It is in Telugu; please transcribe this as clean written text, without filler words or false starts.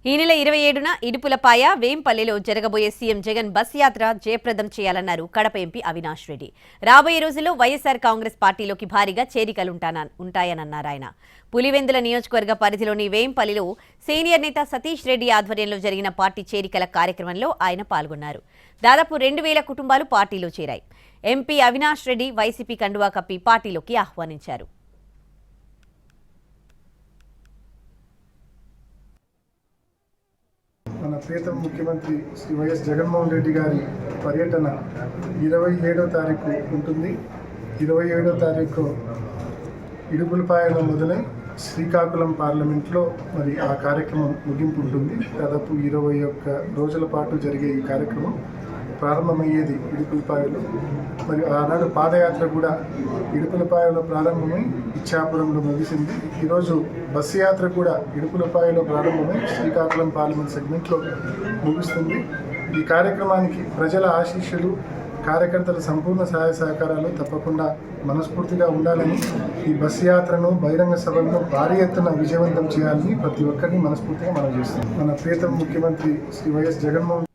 ఈ నెల 27న ఇడుపులపాయ వేంపల్లిలో జరగబోయే సీఎం జగన్ బస్ యాత్ర జయప్రదం చేయాలన్నారు కడప ఎంపీ అవినాష్ రెడ్డి. రాబోయే రోజుల్లో వైఎస్ఆర్ కాంగ్రెస్ పార్టీలోకి భారీగా చేరికలుంటాయన్నారు ఆయన. పులివెందుల నియోజకవర్గ పరిధిలోని వేంపల్లిలో సీనియర్ నేత సతీష్ రెడ్డి ఆధ్వర్యంలో జరిగిన పార్టీ చేరికల కార్యక్రమంలో ఆయన పాల్గొన్నారు. దాదాపు 2000 కుటుంబాలు పార్టీలో చేరాయి. ఎంపీ అవినాష్ రెడ్డి వైసీపీ కండువా కప్పి పార్టీలోకి ఆహ్వానించారు. మన ప్రియతమ ముఖ్యమంత్రి శ్రీ వైఎస్ జగన్మోహన్ రెడ్డి గారి పర్యటన 27వ తారీఖు ఉంటుంది. 27వ తారీఖు ఇడుపులపాయలో మొదలై శ్రీకాకుళం పార్లమెంట్లో మరి ఆ కార్యక్రమం ముగింపు ఉంటుంది. దాదాపు 21 రోజుల పాటు జరిగే ఈ కార్యక్రమం ప్రారంభమయ్యేది ఇడుపులపాయలో. మరి ఆనాడు పాదయాత్ర కూడా ఇడుపులపాయలో ప్రారంభమై ఇచ్చాపురంలో ముగిసింది. ఈరోజు బస్సు యాత్ర కూడా ఇడుపులపాయలో ప్రారంభమై శ్రీకాకుళం పార్లమెంట్ సెగ్మెంట్లో ముగుస్తుంది. ఈ కార్యక్రమానికి ప్రజల ఆశీస్సులు, కార్యకర్తల సంపూర్ణ సహాయ సహకారాలు తప్పకుండా మనస్ఫూర్తిగా ఉండాలని, ఈ బస్సు యాత్రను, బహిరంగ సభలను భారీ ఎత్తున విజయవంతం చేయాలని ప్రతి ఒక్కరిని మనస్ఫూర్తిగా మనం చేస్తాం. మన ప్రియతమ ముఖ్యమంత్రి శ్రీ వైఎస్ జగన్మోహన్